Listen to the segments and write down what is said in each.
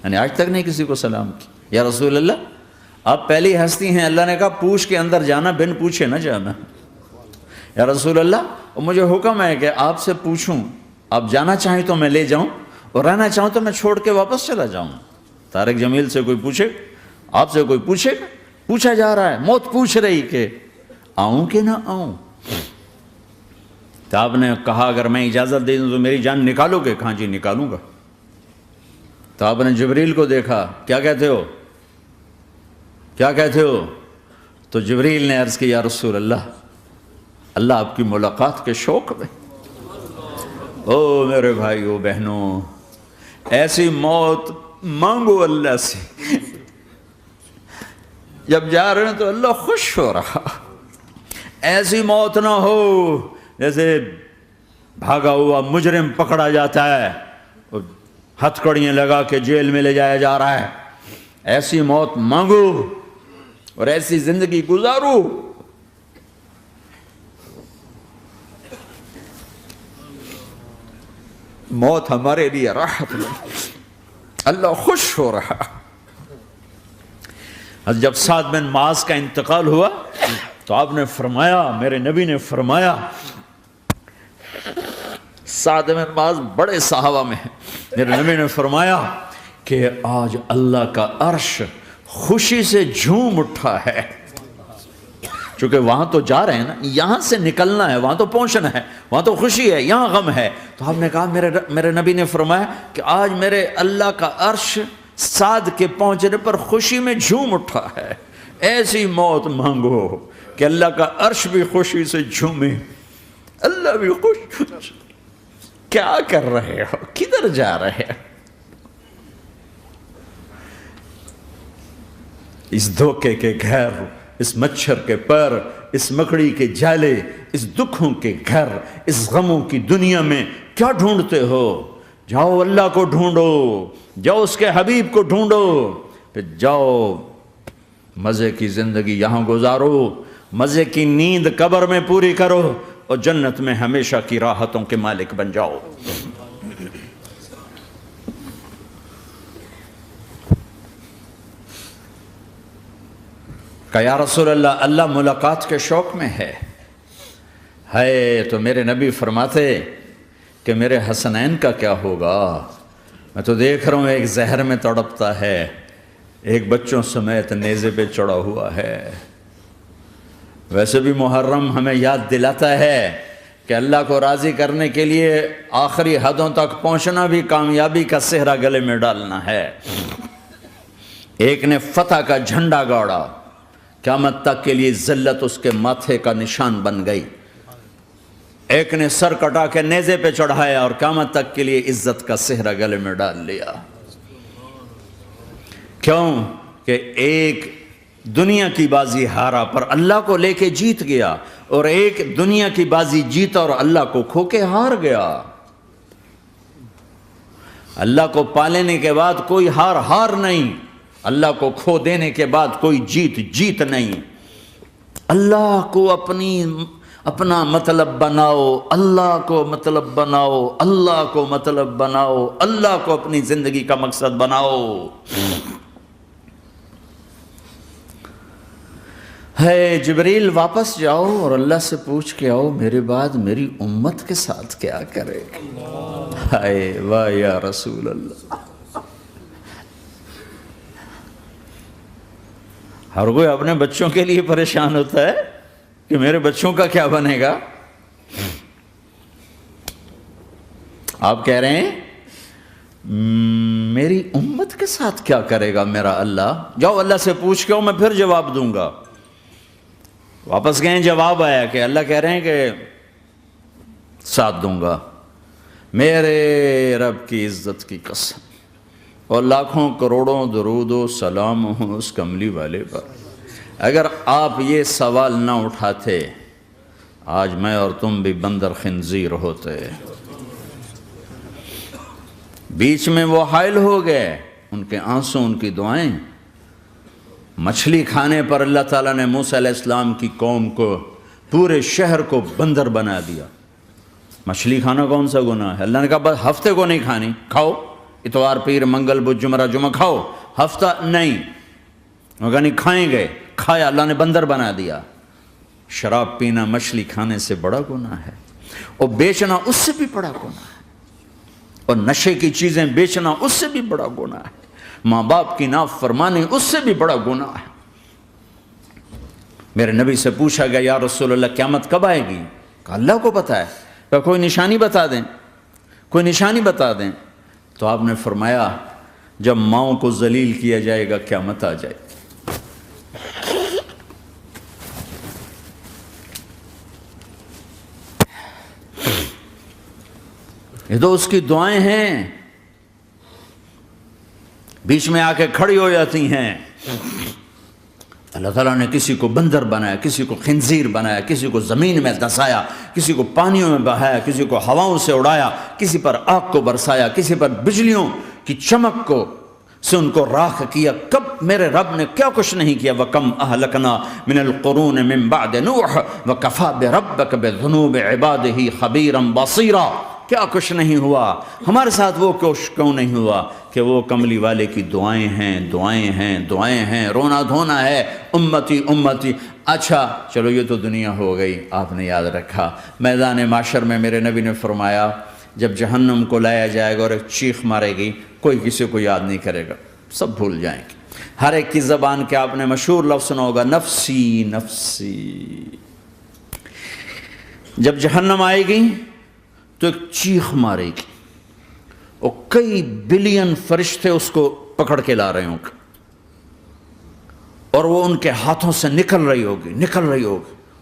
یعنی آج تک نہیں کسی کو سلام کی. یا رسول اللہ آپ پہلی ہستی ہیں. اللہ نے کہا پوچھ کے اندر جانا, بن پوچھے نہ جانا. یا رسول اللہ مجھے حکم ہے کہ آپ سے پوچھوں, آپ جانا چاہیں تو میں لے جاؤں اور رہنا چاہوں تو میں چھوڑ کے واپس چلا جاؤں. طارق جمیل سے کوئی پوچھے, آپ سے کوئی پوچھے, پوچھا جا رہا ہے, موت پوچھ رہی کہ آؤں کہ نہ آؤں. تو آپ نے کہا اگر میں اجازت دے دوں تو میری جان نکالو گے؟ کہاں جی نکالوں گا. تو آپ نے جبریل کو دیکھا, کیا کہتے ہو, کیا کہتے ہو؟ تو جبریل نے عرض کی یا رسول اللہ, اللہ آپ کی ملاقات کے شوق میں. او میرے بھائیو بہنوں, ایسی موت مانگو اللہ سے. جب جا رہے ہیں تو اللہ خوش ہو رہا. ایسی موت نہ ہو جیسے بھاگا ہوا مجرم پکڑا جاتا ہے اور ہتھکڑیاں لگا کے جیل میں لے جایا جا رہا ہے. ایسی موت مانگو اور ایسی زندگی گزارو. موت ہمارے لیے راحت نہیں, اللہ خوش ہو رہا. جب سعد بن معاذ کا انتقال ہوا تو آپ نے فرمایا, میرے نبی نے فرمایا, سعد بن معاذ بڑے صحابہ میں ہیں, میرے نبی نے فرمایا کہ آج اللہ کا عرش خوشی سے جھوم اٹھا ہے. چونکہ وہاں تو جا رہے ہیں نا, یہاں سے نکلنا ہے, وہاں تو پہنچنا ہے, وہاں تو خوشی ہے, یہاں غم ہے. تو آپ نے کہا, میرے نبی نے فرمایا کہ آج میرے اللہ کا عرش سعد کے پہنچنے پر خوشی میں جھوم اٹھا ہے. ایسی موت مانگو کہ اللہ کا عرش بھی خوشی سے جھومے, اللہ بھی خوش. کیا کر رہے ہو, کدھر جا رہے ہو؟ اس دھوکے کے گھر, اس مچھر کے پر, اس مکڑی کے جالے, اس دکھوں کے گھر, اس غموں کی دنیا میں کیا ڈھونڈتے ہو؟ جاؤ اللہ کو ڈھونڈو, جاؤ اس کے حبیب کو ڈھونڈو, پھر جاؤ مزے کی زندگی یہاں گزارو, مزے کی نیند قبر میں پوری کرو اور جنت میں ہمیشہ کی راحتوں کے مالک بن جاؤ. کہ یا رسول اللہ, اللہ ملاقات کے شوق میں ہے. تو میرے نبی فرماتے کہ میرے حسنین کا کیا ہوگا؟ میں تو دیکھ رہا ہوں ایک زہر میں تڑپتا ہے, ایک بچوں سمیت نیزے پہ چڑھا ہوا ہے. ویسے بھی محرم ہمیں یاد دلاتا ہے کہ اللہ کو راضی کرنے کے لیے آخری حدوں تک پہنچنا بھی کامیابی کا صحرا گلے میں ڈالنا ہے. ایک نے فتح کا جھنڈا گاڑا, قیامت تک کے لیے ذلت اس کے ماتھے کا نشان بن گئی. ایک نے سر کٹا کے نیزے پہ چڑھایا اور قیامت تک کے لیے عزت کا صحرا گلے میں ڈال لیا. کیوں کہ ایک دنیا کی بازی ہارا پر اللہ کو لے کے جیت گیا, اور ایک دنیا کی بازی جیتا اور اللہ کو کھو کے ہار گیا. اللہ کو پا لینے کے بعد کوئی ہار نہیں, اللہ کو کھو دینے کے بعد کوئی جیت نہیں. اللہ کو اپنا مطلب بناؤ, اللہ کو مطلب بناؤ, اللہ کو مطلب بناؤ, اللہ کو اپنی زندگی کا مقصد بناؤ. جبریل واپس جاؤ اور اللہ سے پوچھ کے آؤ میرے بعد میری امت کے ساتھ کیا کرے. واہ یا رسول اللہ. ہر کوئی اپنے بچوں کے لیے پریشان ہوتا ہے کہ میرے بچوں کا کیا بنے گا. آپ کہہ رہے ہیں میری امت کے ساتھ کیا کرے گا میرا اللہ. جاؤ اللہ سے پوچھ کے آؤ, میں پھر جواب دوں گا. واپس گئے, جواب آیا کہ اللہ کہہ رہے ہیں کہ ساتھ دوں گا. میرے رب کی عزت کی قسم, اور لاکھوں کروڑوں درود و سلام ہوں اس کملی والے پر, اگر آپ یہ سوال نہ اٹھاتے آج میں اور تم بھی بندر خنزیر ہوتے. بیچ میں وہ حائل ہو گئے, ان کے آنسو, ان کی دعائیں. مچھلی کھانے پر اللہ تعالیٰ نے موسیٰ علیہ السلام کی قوم کو, پورے شہر کو بندر بنا دیا. مچھلی کھانا کون سا گناہ ہے؟ اللہ نے کہا بس ہفتے کو نہیں کھانی, کھاؤ, اتوار پیر منگل بدھ جمعہ جمعہ کھاؤ، ہفتہ نہیں، مگر نہیں کھائیں گے، کھایا اللہ نے بندر بنا دیا۔ شراب پینا مچھلی کھانے سے بڑا گناہ ہے، اور بیچنا اس سے بھی بڑا گناہ ہے، اور نشے کی چیزیں بیچنا اس سے بھی بڑا گناہ ہے، ماں باپ کی نافرمانی اس سے بھی بڑا گناہ ہے۔ میرے نبی سے پوچھا گیا یا رسول اللہ قیامت کب آئے گی؟ کہا اللہ کو پتہ ہے، کہ کوئی نشانی بتا دیں، کوئی نشانی بتا دیں۔ تو آپ نے فرمایا جب ماؤں کو ذلیل کیا جائے گا قیامت آ جائے گی۔ یہ تو اس کی دعائیں ہیں، بیچ میں آ کے کھڑی ہو جاتی ہیں۔ اللہ تعالیٰ نے کسی کو بندر بنایا، کسی کو خنزیر بنایا، کسی کو زمین میں دھسایا، کسی کو پانیوں میں بہایا، کسی کو ہواؤں سے اڑایا، کسی پر آگ کو برسایا، کسی پر بجلیوں کی چمک کو سے ان کو راکھ کیا۔ کب میرے رب نے کیا کچھ نہیں کیا۔ وَكَمْ أَهْلَكْنَا مِنَ الْقُرُونِ مِنْ بَعْدِ نُوحٍ وَكَفَى بِرَبِّكَ بِذُنُوبِ عِبَادِهِ خَبِيرًا بَصِيرًا۔ کیا کچھ نہیں ہوا ہمارے ساتھ، وہ کچھ کیوں نہیں ہوا کہ وہ کملی والے کی دعائیں ہیں، دعائیں ہیں، دعائیں ہیں، رونا دھونا ہے، امتی امتی۔ اچھا چلو یہ تو دنیا ہو گئی، آپ نے یاد رکھا میدان معاشر میں میرے نبی نے فرمایا جب جہنم کو لایا جائے گا اور ایک چیخ مارے گی، کوئی کسی کو یاد نہیں کرے گا، سب بھول جائیں گے۔ ہر ایک کی زبان کے آپ نے مشہور لفظ سنا ہوگا نفسی نفسی۔ جب جہنم آئے گی تو ایک چیخ مارے گی، اور کئی بلین فرشتے اس کو پکڑ کے لا رہے ہوں گے، اور وہ ان کے ہاتھوں سے نکل رہی ہوگی،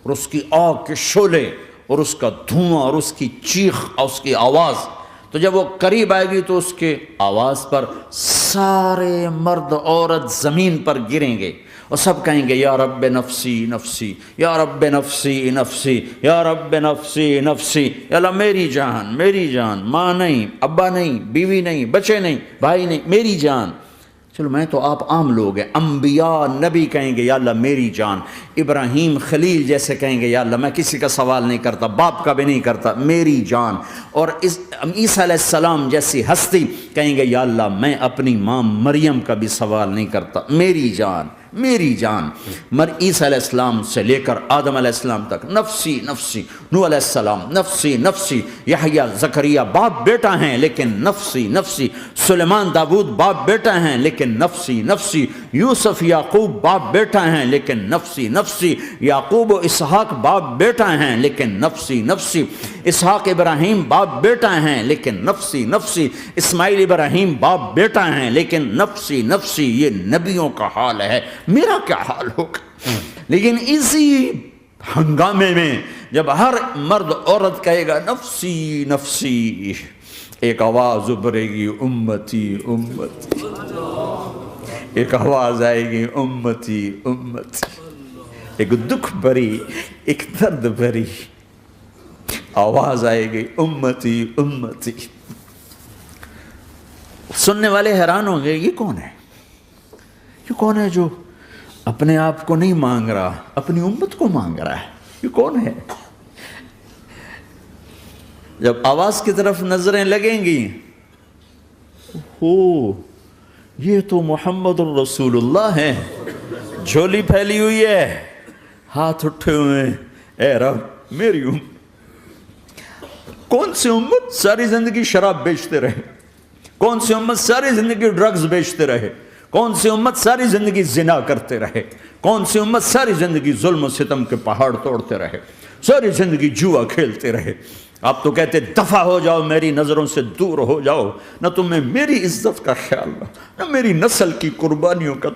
اور اس کی آگ کے شعلے اور اس کا دھواں اور اس کی چیخ اور اس کی آواز۔ تو جب وہ قریب آئے گی تو اس کے آواز پر سارے مرد عورت زمین پر گریں گے، اور سب کہیں گے یا رب نفسی نفسی، یا رب نفسی نفسی، یا رب نفسی نفسی، یا اللہ میری جان، میری جان، ماں نہیں، ابا نہیں، بیوی نہیں، بچے نہیں، بھائی نہیں، میری جان۔ چلو میں تو آپ عام لوگ ہیں، انبیاء نبی کہیں گے یا اللہ میری جان، ابراہیم خلیل جیسے کہیں گے یا اللہ میں کسی کا سوال نہیں کرتا، باپ کا بھی نہیں کرتا، میری جان، اور عیسیٰ علیہ السلام جیسی ہستی کہیں گے یا اللہ میں اپنی ماں مریم کا بھی سوال نہیں کرتا، میری جان، میری جان۔ عیسیٰ علیہ السلام سے لے کر آدم علیہ السلام تک نفسی نفسی، نوح علیہ السلام نفسی نفسی، یحییٰ زکریا باپ بیٹا ہیں لیکن نفسی نفسی، سلیمان داود باپ بیٹا ہیں لیکن نفسی نفسی، یوسف یعقوب باپ بیٹا ہیں لیکن نفسی نفسی، یعقوب و اسحاق باپ بیٹا ہیں لیکن نفسی نفسی، اسحاق ابراہیم باپ بیٹا ہیں لیکن نفسی نفسی، اسماعیل ابراہیم باپ بیٹا ہیں لیکن نفسی نفسی۔ یہ نبیوں کا حال ہے، میرا کیا حال ہوگا؟ لیکن اسی ہنگامے میں جب ہر مرد عورت کہے گا نفسی نفسی، ایک آواز ابھرے گی امتی امتی، ایک آواز آئے گی امتی امتی، ایک دکھ بھری، ایک درد بھری آواز آئے گی امتی امتی۔ سننے والے حیران ہوں گے یہ کون ہے، یہ کون ہے جو اپنے آپ کو نہیں مانگ رہا، اپنی امت کو مانگ رہا ہے، یہ کون ہے؟ جب آواز کی طرف نظریں لگیں گی، یہ تو محمد الرسول اللہ ہے، جھولی پھیلی ہوئی ہے، ہاتھ اٹھے ہوئے ہیں، اے رب میری امت۔ کون سی امت ساری زندگی شراب بیچتے رہے، کون سی امت ساری زندگی ڈرگز بیچتے رہے، کون سی امت ساری زندگی زنا کرتے رہے، کون سی امت ساری زندگی ظلم و ستم کے پہاڑ توڑتے رہے، ساری زندگی جوا کھیلتے رہے۔ آپ تو کہتے دفع ہو جاؤ، میری نظروں سے دور ہو جاؤ، نہ تمہیں میری عزت کا خیال نہ میری نسل کی قربانیوں کا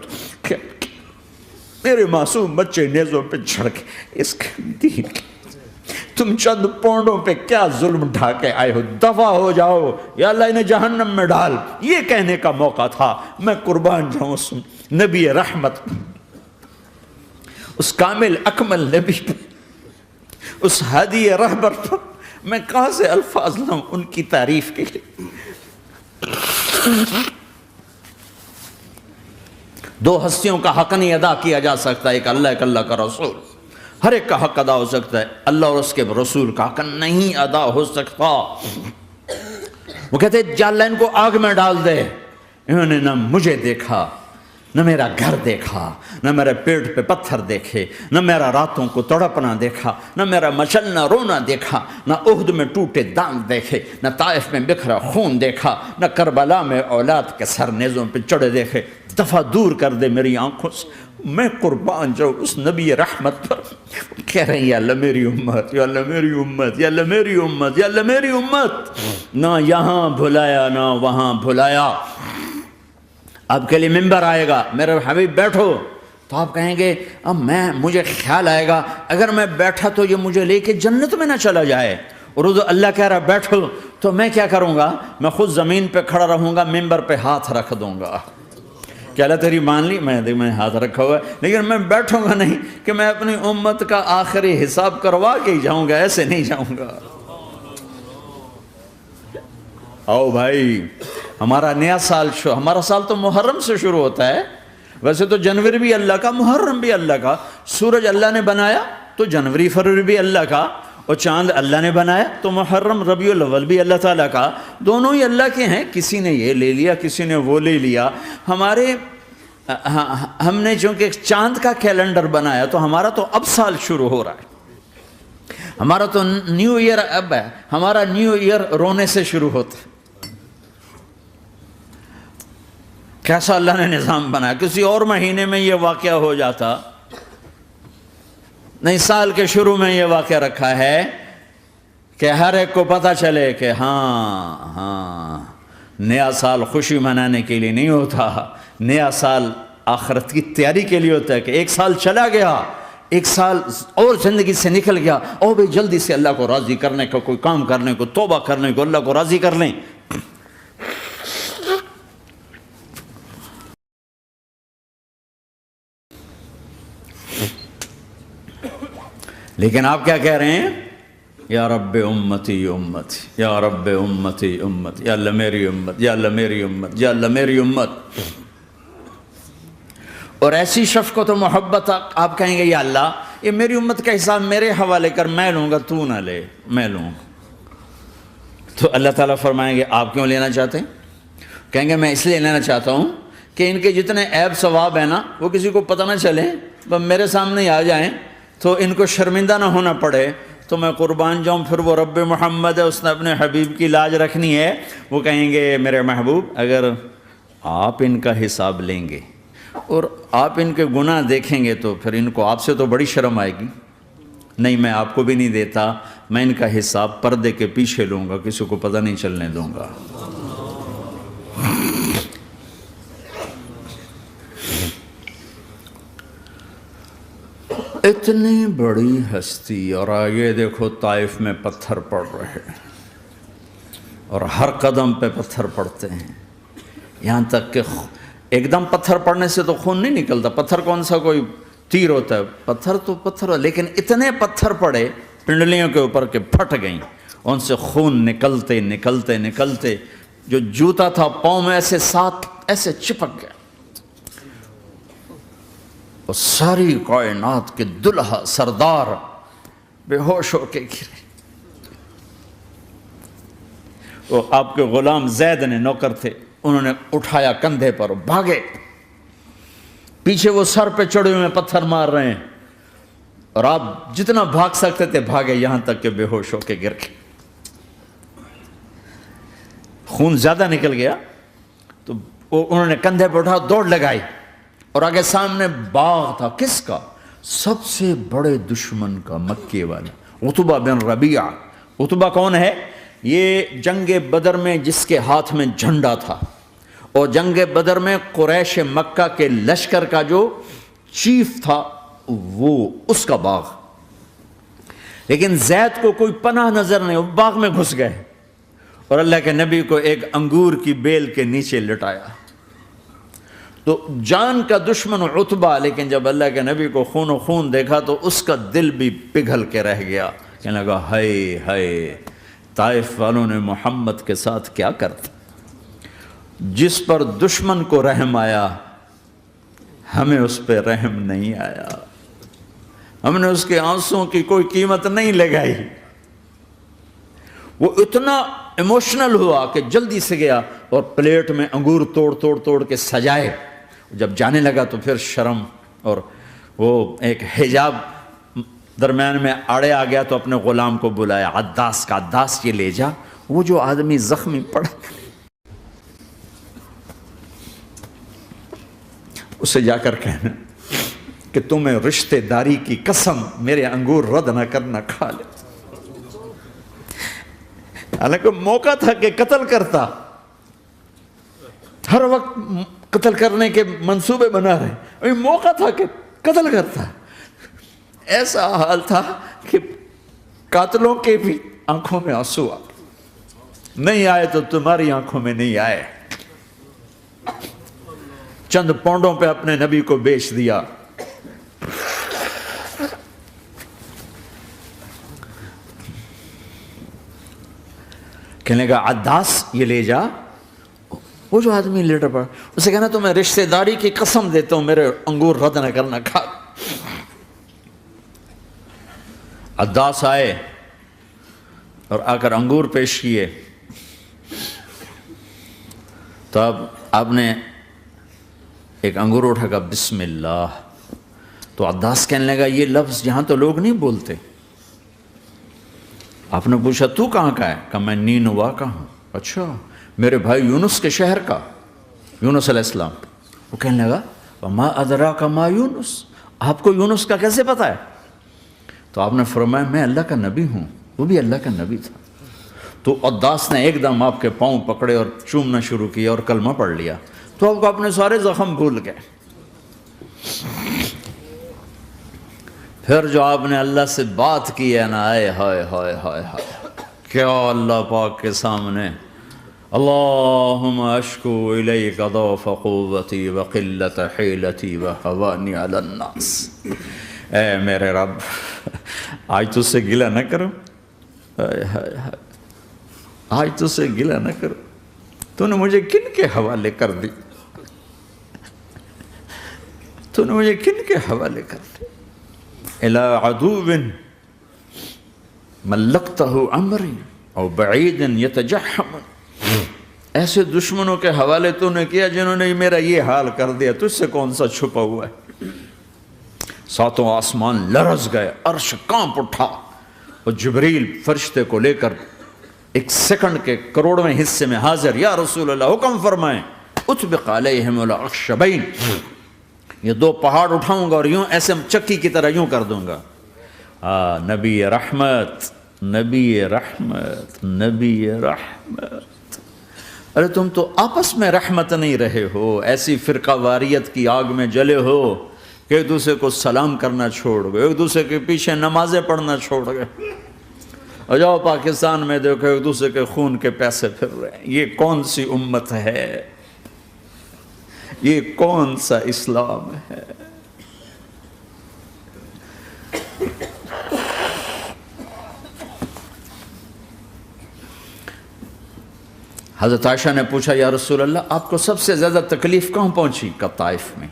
خیال، میرے معصوم بچے نیزوں پہ چڑھ کے اس دین کی تم چند پونڈوں پہ کیا ظلم ڈھا کے آئے ہو، دفع ہو جاؤ یا اللہ انہیں جہنم میں ڈال۔ یہ کہنے کا موقع تھا، میں قربان جاؤں اس نبی رحمت، اس کامل اکمل نبی پر، اس ہادی رہبر پر میں کہاں سے الفاظ لاؤں ان کی تعریف کے لیے۔ دو ہستیوں کا حق نہیں ادا کیا جا سکتا، ایک اللہ، ایک اللہ کا رسول۔ ہر ایک کا حق ادا ہو سکتا ہے، اللہ اور اس کے رسول کا حق نہیں ادا ہو سکتا۔ وہ کہتے یا اللہ ان کو آگ میں ڈال دے. انہوں نے نہ مجھے دیکھا، نہ میرا گھر دیکھا، نہ میرے پیٹ پہ پتھر دیکھے، نہ میرا راتوں کو تڑپنا دیکھا، نہ میرا مچلنا رونا دیکھا، نہ احد میں ٹوٹے دانت دیکھے، نہ طائف میں بکھرا خون دیکھا، نہ کربلا میں اولاد کے سر نیزوں پہ چڑھے دیکھے. دفعہ دور کر دے میری آنکھوں سے، میں قربان جاؤں اس نبی رحمت پر. کہہ رہے ہیں یا اللہ میری امت، یا اللہ میری امت، یا اللہ میری امت، یا اللہ میری امت. نہ یہاں بھلایا نہ وہاں بھلایا. آپ کے لیے ممبر آئے گا، میرے حبیب بیٹھو، تو آپ کہیں گے اب مجھے خیال آئے گا اگر میں بیٹھا تو یہ مجھے لے کے جنت میں نہ چلا جائے. اور اللہ کہہ رہا بیٹھو تو میں کیا کروں گا؟ میں خود زمین پہ کھڑا رہوں گا، ممبر پہ ہاتھ رکھ دوں گا. کہ اللہ تیری مان لی، میں ہاتھ رکھا ہوا ہے، لیکن میں بیٹھوں گا نہیں کہ میں اپنی امت کا آخری حساب کروا کے ہی جاؤں گا، ایسے نہیں جاؤں گا. آؤ بھائی، ہمارا نیا سال ہمارا سال تو محرم سے شروع ہوتا ہے. ویسے تو جنوری بھی اللہ کا، محرم بھی اللہ کا. سورج اللہ نے بنایا تو جنوری فروری بھی اللہ کا، اور چاند اللہ نے بنایا تو محرم ربیع الاول بھی اللہ تعالیٰ کا. دونوں ہی اللہ کے ہیں. کسی نے یہ لے لیا، کسی نے وہ لے لیا. ہم نے چونکہ چاند کا کیلنڈر بنایا تو ہمارا تو اب سال شروع ہو رہا ہے. ہمارا تو نیو ایئر اب ہے. ہمارا نیو ایئر رونے سے شروع ہوتا ہے. کیسا اللہ نے نظام بنایا. کسی اور مہینے میں یہ واقعہ ہو جاتا نہیں. سال کے شروع میں یہ واقعہ رکھا ہے کہ ہر ایک کو پتہ چلے کہ ہاں نیا سال خوشی منانے کے لیے نہیں ہوتا. نیا سال آخرت کی تیاری کے لیے ہوتا ہے کہ ایک سال چلا گیا، ایک سال اور زندگی سے نکل گیا، اور بھائی جلدی سے اللہ کو راضی کرنے کا کوئی کام کرنے کو، توبہ کرنے کو، اللہ کو راضی کر لیں. لیکن آپ کیا کہہ رہے ہیں؟ یا رب امتی امتی، یا رب امتی امتی، یا اللہ میری امت، یا اللہ میری امت، یا اللہ میری امت. اور ایسی شفقت و محبت آپ کہیں گے یا اللہ یہ میری امت کا حساب میرے حوالے کر، میں لوں گا، تو نہ لے، میں لوں. تو اللہ تعالیٰ فرمائیں گے آپ کیوں لینا چاہتے ہیں؟ کہیں گے میں اس لیے لینا چاہتا ہوں کہ ان کے جتنے عیب ثواب ہیں نا وہ کسی کو پتہ نہ چلے، بس میرے سامنے ہی آ جائیں تو ان کو شرمندہ نہ ہونا پڑے، تو میں قربان جاؤں. پھر وہ رب محمد ہے، اس نے اپنے حبیب کی لاج رکھنی ہے. وہ کہیں گے میرے محبوب اگر آپ ان کا حساب لیں گے اور آپ ان کے گناہ دیکھیں گے تو پھر ان کو آپ سے تو بڑی شرم آئے گی. نہیں، میں آپ کو بھی نہیں دیتا، میں ان کا حساب پردے کے پیچھے لوں گا، کسی کو پتہ نہیں چلنے دوں گا. اتنی بڑی ہستی، اور آگے دیکھو طائف میں پتھر پڑ رہے ہیں اور ہر قدم پہ پتھر پڑتے ہیں. یہاں تک کہ ایک دم پتھر پڑنے سے تو خون نہیں نکلتا. پتھر کون سا کوئی تیر ہوتا ہے؟ پتھر تو پتھر، لیکن اتنے پتھر پڑے پنڈلیوں کے اوپر کہ پھٹ گئیں. ان سے خون نکلتے نکلتے نکلتے جو جوتا تھا پاؤں میں ایسے ساتھ ایسے چپک گیا. اور ساری کائنات کے دلہا سردار بے ہوش ہو کے گرے. وہ آپ کے غلام زید نے نوکر تھے، انہوں نے اٹھایا کندھے پر، بھاگے. پیچھے وہ سر پہ چڑھے ہوئے پتھر مار رہے ہیں، اور آپ جتنا بھاگ سکتے تھے بھاگے، یہاں تک کہ بے ہوش ہو کے گر گئے. خون زیادہ نکل گیا تو انہوں نے کندھے پہ اٹھا دوڑ لگائی، اور آگے سامنے باغ تھا. کس کا؟ سب سے بڑے دشمن کا، مکے والا عتبہ بن ربیعہ. عتبہ کون ہے؟ یہ جنگ بدر میں جس کے ہاتھ میں جھنڈا تھا، اور جنگ بدر میں قریش مکہ کے لشکر کا جو چیف تھا وہ اس کا باغ. لیکن زید کو کوئی پناہ نظر نہیں، وہ باغ میں گھس گئے اور اللہ کے نبی کو ایک انگور کی بیل کے نیچے لٹایا. تو جان کا دشمن عتبہ، لیکن جب اللہ کے نبی کو خون و خون دیکھا تو اس کا دل بھی پگھل کے رہ گیا. کہنے لگا ہائے ہائے، طائف والوں نے محمد کے ساتھ کیا کرتا. جس پر دشمن کو رحم آیا ہمیں اس پہ رحم نہیں آیا. ہم نے اس کے آنسوں کی کوئی قیمت نہیں لگائی. وہ اتنا ایموشنل ہوا کہ جلدی سے گیا اور پلیٹ میں انگور توڑ کے سجائے. جب جانے لگا تو پھر شرم اور وہ ایک حجاب درمیان میں آڑے آ گیا تو اپنے غلام کو بلایا عداس کا. عداس یہ لے جا وہ جو آدمی زخمی پڑا اسے جا کر کہنا کہ تمہیں رشتے داری کی قسم میرے انگور رد نہ کرنا کھا لے. حالانکہ موقع تھا کہ قتل کرتا، ہر وقت قتل کرنے کے منصوبے بنا رہے، موقع تھا کہ قتل کرتا. ایسا حال تھا کہ قاتلوں کے بھی آنکھوں میں آنسو نہیں آئے تو تمہاری آنکھوں میں نہیں آئے. چند پونڈوں پہ اپنے نبی کو بیچ دیا. کہنے کا عداس یہ لے جا. وہ جو آدمی لیٹر پڑا اسے کہنا تو میں رشتہ داری کی قسم دیتا ہوں میرے انگور رد نہ کرنا کھا. عداس آئے اور آ کر انگور پیش کیے تو اب آپ نے ایک انگور اٹھا کر بسم اللہ. تو عداس کہنے لگا یہ لفظ یہاں تو لوگ نہیں بولتے. آپ نے پوچھا تو کہاں کا ہے؟ کہا میں نینوا کا ہوں. اچھا میرے بھائی یونس کے شہر کا، یونس علیہ السلام. وہ کہنے لگا وما ادراک ما یونس، آپ کو یونس کا کیسے پتہ ہے؟ تو آپ نے فرمایا میں اللہ کا نبی ہوں، وہ بھی اللہ کا نبی تھا. تو عداس نے ایک دم آپ کے پاؤں پکڑے اور چومنا شروع کیا اور کلمہ پڑھ لیا. تو آپ کو اپنے سارے زخم بھول گئے. پھر جو آپ نے اللہ سے بات کی ہے نا، آئے ہائے ہائے ہائے ہائے، کیا اللہ پاک کے سامنے اللہم اشکو الیک ضعف قوتی وقلت حیلتی وہوانی علی الناس. اے میرے رب آج تجھ سے گلہ نہ کروں، آج تجھ سے گلہ نہ کروں. تو نے مجھے کن کے حوالے کر دی، تو نے مجھے کن کے حوالے کر دی. الی عدو ملکتہ امری او بعید یتجحم، ایسے دشمنوں کے حوالے تو نے کیا جنہوں نے میرا یہ حال کر دیا، تجھ سے کون سا چھپا ہوا ہے. ساتوں آسمان لرز گئے، عرش کانپ اٹھا اور جبریل فرشتے کو لے کر ایک سیکنڈ کے کروڑویں حصے میں حاضر. یا رسول اللہ حکم فرمائیں اطبق علیہم الاخشبین، یہ دو پہاڑ اٹھاؤں گا اور یوں ایسے چکی کی طرح یوں کر دوں گا. نبی رحمت، نبی رحمت، نبی رحمت. ارے تم تو آپس میں رحمت نہیں رہے ہو، ایسی فرقہ واریت کی آگ میں جلے ہو کہ ایک دوسرے کو سلام کرنا چھوڑ گئے، ایک دوسرے کے پیچھے نمازیں پڑھنا چھوڑ گئے. اور جاؤ پاکستان میں دیکھو ایک دوسرے کے خون کے پیسے پھر رہے ہیں. یہ کون سی امت ہے؟ یہ کون سا اسلام ہے؟ حضرت عائشہ نے پوچھا یا رسول اللہ آپ کو سب سے زیادہ تکلیف کہاں پہنچی؟ کہا طائف میں.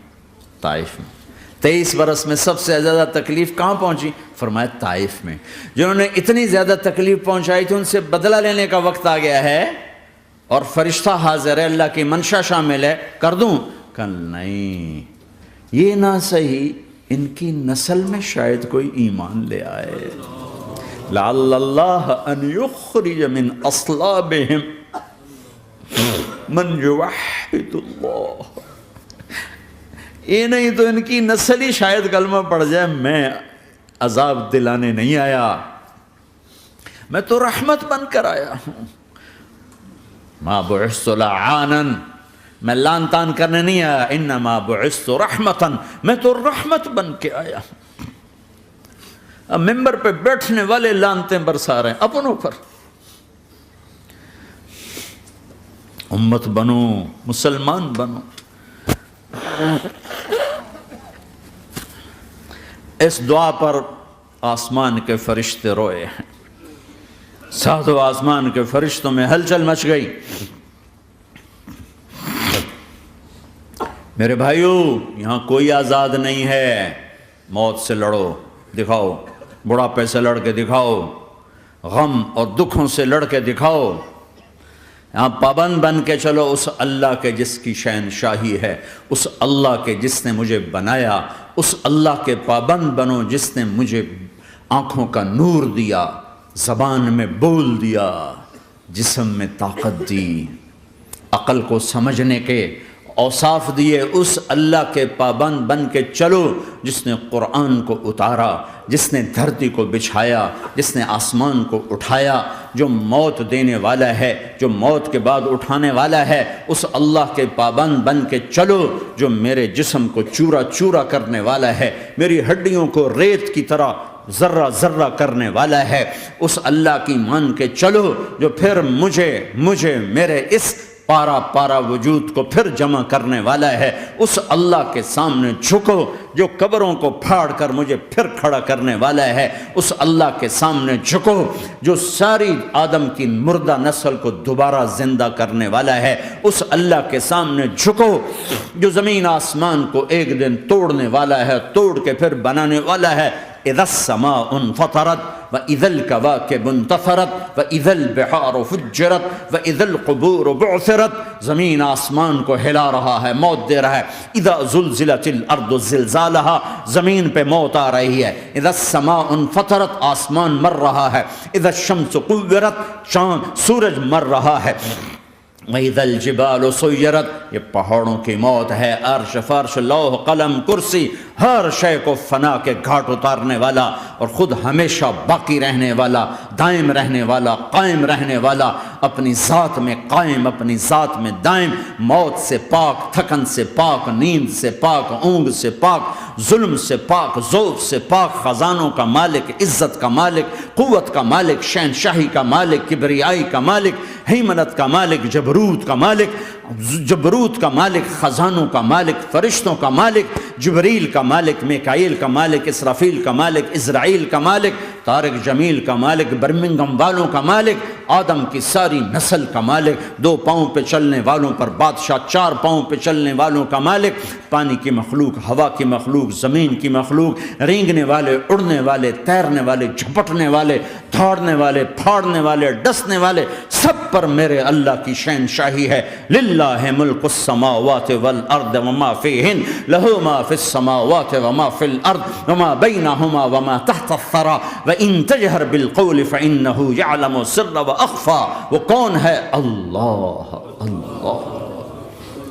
طائف میں 23 برس میں سب سے زیادہ تکلیف کہاں پہنچی؟ فرمایا طائف میں. جنہوں نے اتنی زیادہ تکلیف پہنچائی تھی ان سے بدلہ لینے کا وقت آ گیا ہے اور فرشتہ حاضر ہے، اللہ کی منشا شامل ہے، کر دوں؟ کہ نہیں، یہ نہ صحیح، ان کی نسل میں شاید کوئی ایمان لے آئے. لعل اللہ ان یخرج من اصلابہم من یوحد اللہ. یہ نہیں تو ان کی نسل ہی شاید کلمہ پڑ جائے. میں عذاب دلانے نہیں آیا، میں تو رحمت بن کر آیا ہوں. ما بعثت لعانا، میں لان تان کرنے نہیں آیا. انما بعثت رحمتا، میں تو رحمت بن کے آیا ہوں. اب ممبر پہ بیٹھنے والے لانتیں برسا رہے ہیں اپنوں پر. امت بنو، مسلمان بنو. اس دعا پر آسمان کے فرشتے روئے ہیں. ساتوں آسمان کے فرشتوں میں ہلچل مچ گئی. میرے بھائیو یہاں کوئی آزاد نہیں ہے. موت سے لڑو، دکھاؤ، بڑھاپے سے لڑ کے دکھاؤ، غم اور دکھوں سے لڑ کے دکھاؤ، یہاں پابند بن کے چلو اس اللہ کے جس کی شہنشاہی ہے، اس اللہ کے جس نے مجھے بنایا، اس اللہ کے پابند بنو جس نے مجھے آنکھوں کا نور دیا، زبان میں بول دیا، جسم میں طاقت دی، عقل کو سمجھنے کے اوصاف دیے۔ اس اللہ کے پابند بن کے چلو جس نے قرآن کو اتارا، جس نے دھرتی کو بچھایا، جس نے آسمان کو اٹھایا، جو موت دینے والا ہے، جو موت کے بعد اٹھانے والا ہے۔ اس اللہ کے پابند بن کے چلو جو میرے جسم کو چورا چورا کرنے والا ہے، میری ہڈیوں کو ریت کی طرح ذرہ ذرہ کرنے والا ہے۔ اس اللہ کی مان کے چلو جو پھر مجھے میرے اس پارا پارا وجود کو پھر جمع کرنے والا ہے۔ اس اللہ کے سامنے جھکو جو قبروں کو پھاڑ کر مجھے پھر کھڑا کرنے والا ہے۔ اس اللہ کے سامنے جھکو جو ساری آدم کی مردہ نسل کو دوبارہ زندہ کرنے والا ہے۔ اس اللہ کے سامنے جھکو جو زمین آسمان کو ایک دن توڑنے والا ہے، توڑ کے پھر بنانے والا ہے۔ اذا السماء انفطرت واذا الكواكب انتثرت واذا البحار فجرت واذا القبور بعثرت، زمین آسمان کو ہلا رہا ہے، موت دے رہا ہے۔ اذا زلزلت الارض زلزالها، زمین پہ موت آ رہی ہے۔ اذا السماء انفطرت، آسمان مر رہا ہے۔ اذا الشمس قورت، چاند سورج مر رہا ہے۔ وَإِذَا الْجِبَالُ سُيِّرَتْ، یہ پہاڑوں کی موت ہے۔ عرش فرش لوح قلم کرسی، ہر شے کو فنا کے گھاٹ اتارنے والا اور خود ہمیشہ باقی رہنے والا، دائم رہنے والا، قائم رہنے والا، اپنی ذات میں قائم، اپنی ذات میں دائم، موت سے پاک، تھکن سے پاک، نیند سے پاک، اونگ سے پاک، ظلم سے پاک، ذوق سے پاک، خزانوں کا مالک، عزت کا مالک، قوت کا مالک، شہنشاہی کا مالک، کبریائی کا مالک، ہیمنت کا مالک، جبروت کا مالک، جبروت کا مالک، خزانوں کا مالک، فرشتوں کا مالک، جبریل کا مالک، میکائیل کا مالک، اسرافیل کا مالک، اسرائیل کا مالک، طارق جمیل کا مالک، برمنگم والوں کا مالک، آدم کی ساری نسل کا مالک، 2 پاؤں پہ چلنے والوں پر بادشاہ، 4 پاؤں پہ چلنے والوں کا مالک، پانی کی مخلوق، ہوا کی مخلوق، زمین کی مخلوق، رینگنے والے، اڑنے والے، تیرنے والے، جھپٹنے والے، دھاڑنے والے، پھاڑنے والے، ڈسنے والے، سب پر میرے اللہ کی شہنشاہی ہے۔ للہ ملک السماوات والارض وما فیہن، لہو ما فی السماوات وما فی الارض وما بینہما وما تحت الثری وان تجہر بالقول فانہ یعلم السر واخفی۔ وہ کون ہے؟ اللہ، اللہ۔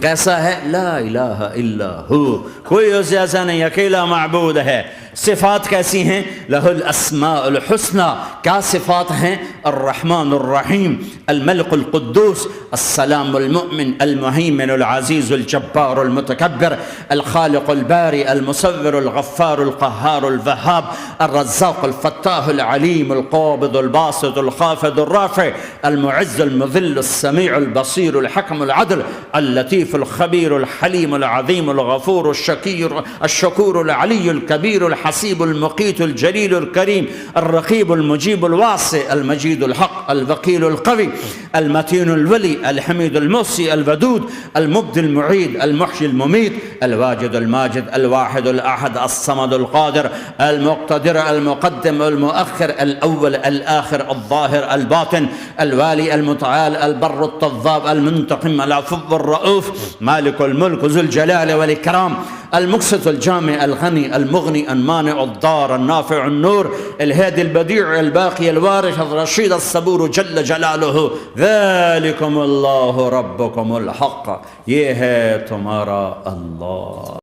کیسا ہے؟ لا الہ الا ہو، کوئی اس جیسا نہیں، اکیلا معبود ہے۔ صفات کیسی ہیں؟ لہ الاسماء الحسنى، کیا صفات ہیں؟ الرحمن الرحیم، الملک القدوس، السلام المؤمن، المہیمن العزیز الجبار المتکبر، الخالق الباری المصور الغفار القہار الوہاب، الرزاق الفتاح العلیم القابض الباسط الخافض الرافع، المعز المذل السمیع البصیر الحکم العدل، اللطیف الخبیر الحلیم العظیم الغفور الشکور العلی الکبیر الحسیب المقیت الجلیل الکریم، الرقیب المجیب الواسع، المجید الحق، الوکیل القوی، المتین الولی، الحمید المحصی، الودود، المبدی المعید، المحیی الممیت، الواجد الماجد، الواحد الاحد، الصمد القادر، المقتدر، المقدم، المؤخر، الاول، الاخر، الظاهر، الباطن، الوالي، المتعال، البر التواب، المنتقم، العفو الرؤوف، مالك الملك ذو الجلال والإكرام، المقسط الجامع الغني المغني المانع الضار النافع النور، الهادي البديع الباقي الوارث الرشيد الصبور جل جلاله، ذلكم الله ربكم الحق، یہ ہے تمہارا اللہ۔